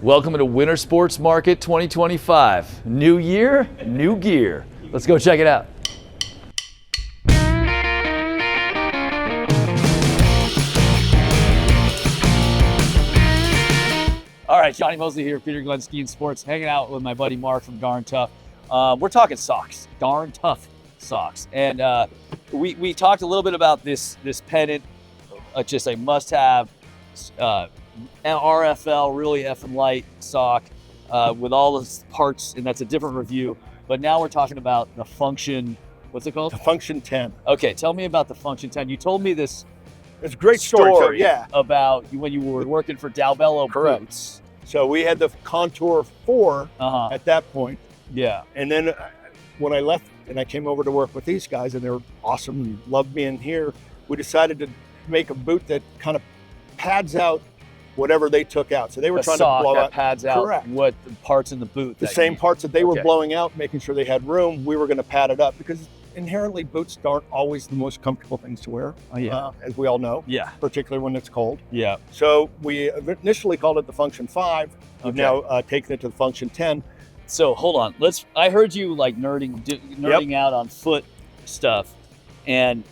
Welcome to Winter Sports Market 2025. New year, new gear. Let's go check it out. All right, Jonny Moseley here, Peter Glenn Ski and Sports, hanging out with my buddy Mark from Darn Tough. We're talking socks, Darn Tough socks. And we talked a little bit about this pennant, just a must-have RFL, really effing light sock with all the parts, and that's a different review. But now we're talking about the Function, what's it called? The Function 10. Okay, tell me about the Function 10. You told me this It's a great story. So, yeah. About when you were working for Dalbello Correct. Boots. So we had the Contour 4 Uh-huh. at that point. Yeah. And then when I left and I came over to work with these guys, and they were awesome and loved being here, we decided to make a boot that kind of pads out whatever they took out. So they were trying to blow that out. pads out Correct. what the parts in the boot. The that same you- parts that they were Okay. blowing out, making sure they had room, we were going to pad it up, because inherently boots aren't always the most comfortable things to wear, Oh, yeah. as we all know, Yeah. particularly when it's cold. Yeah. So we initially called it the Function 5. We've Okay. now taken it to the Function 10. So hold on. I heard you like nerding out on foot stuff and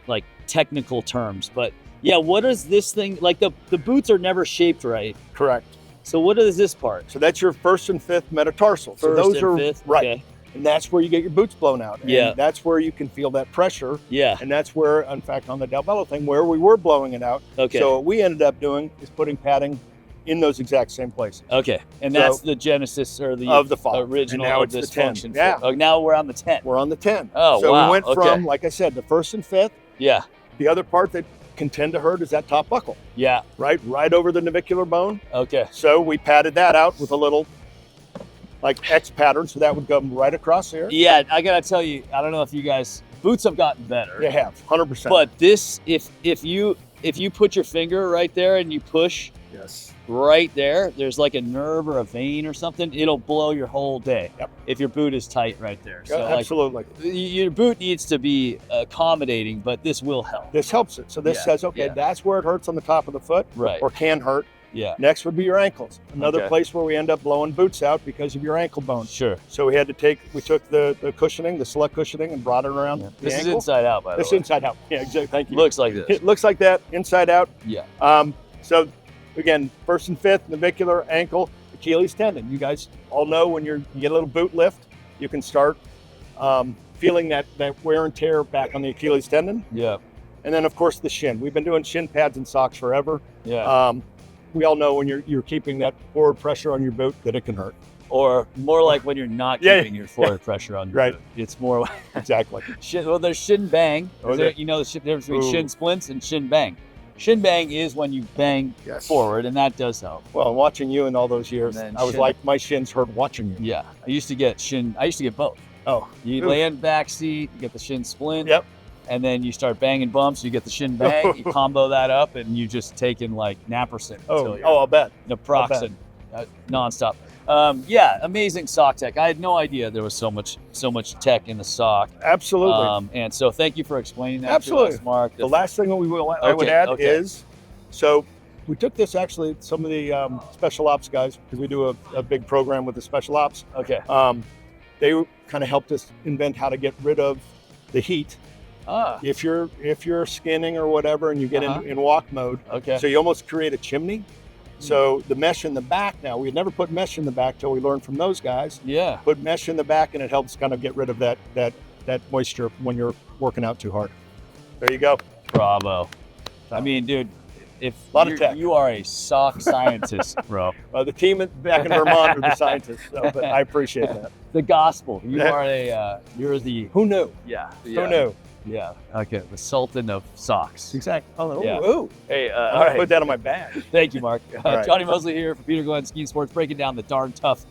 like technical terms, but yeah, what is this thing? Like the boots are never shaped right. Correct. So what is this part? So that's your first and fifth metatarsal. So First those and are fifth? right. Okay. And that's where you get your boots blown out. And Yeah. that's where you can feel that pressure. Yeah. And that's where, in fact, on the Dalbello thing, where we were blowing it out. Okay. So what we ended up doing is putting padding in those exact same places. Okay. And So- that's the genesis or the Of the 5. original And now of it's the this 10. function. Yeah. Oh, now we're on the 10. We're on the 10. Oh, so wow. we went Okay. from, like I said, the first and fifth. Yeah. The other part that can tend to hurt is that top buckle, Yeah. right over the navicular bone. Okay. So we padded that out with a little like X pattern, so that would go right across here. Yeah, I gotta tell you, I don't know if you guys, boots have gotten better. They have, 100%. But this, if you put your finger right there and you push yes, right there, there's like a nerve or a vein or something, it'll blow your whole day. Yep. If your boot is tight right there. So absolutely. like, your boot needs to be accommodating, but this will help. This helps it. So this Yeah, says, okay, yeah. that's where it hurts on the top of the foot, Right. or can hurt. Yeah. Next would be your ankles. Another Okay. place where we end up blowing boots out because of your ankle bone. Sure. So we took the cushioning, the select cushioning, and brought it around the This is ankle. inside out, by the This way. inside out. Yeah, exactly. Thank you. Looks like this. It looks like that, inside out. Yeah. So again, first and fifth, navicular, ankle, Achilles tendon. You guys all know when you get a little boot lift, you can start feeling that wear and tear back on the Achilles tendon. Yeah. And then of course the shin. We've been doing shin pads and socks forever. Yeah. We all know when you're keeping that forward pressure on your boot that it can hurt. Or more like when you're not Yeah, keeping your forward pressure on your Right. boot. It's more like Exactly. shin. Well, there's shin bang. Oh, You know the difference between Ooh. shin splints and shin bang. Shin bang is when you bang Yes. forward, and that does help. Well, watching you in all those years, And then I was shin- like, my shins hurt watching you. Yeah, I used to get both. Oh, You Oof. lay in back seat, you get the shin splint. Yep. And then you start banging bumps, you get the shin bang, you combo that up, and you just taking like naproxen until you're I'll bet. naproxen nonstop. Yeah, amazing sock tech. I had no idea there was so much tech in the sock. Absolutely. And so thank you for explaining that Absolutely. to us, Mark. The last thing that I would Okay, add okay. is, so we took this actually, some of the special ops guys, because we do a big program with the special ops. Okay. They kind of helped us invent how to get rid of the heat. If you're skinning or whatever and you get in walk mode, Okay. so you almost create a chimney. So the mesh in the back now, we had never put mesh in the back till we learned from those guys. Yeah. Put mesh in the back and it helps kind of get rid of that moisture when you're working out too hard. There you go. Bravo. I mean, dude, if Lot of tech. you are a sock scientist, bro. The team back in Vermont are the scientists, so, but I appreciate that. The gospel. You are you're the Who knew? yeah. Who knew? Yeah. Okay. The Sultan of socks. Exactly. Oh, Yeah. ooh. Hey, I'll all right. put that on my bag. Thank you, Mark. All right. Jonny Moseley here for Peter Glenn Ski and Sports, breaking down the Darn Tough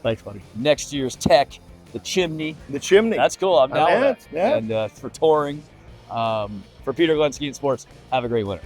Thanks, buddy. next year's tech, the chimney. The chimney. That's cool. I'm down with that. Yeah. And for touring, for Peter Glenn Ski and Sports, have a great winter.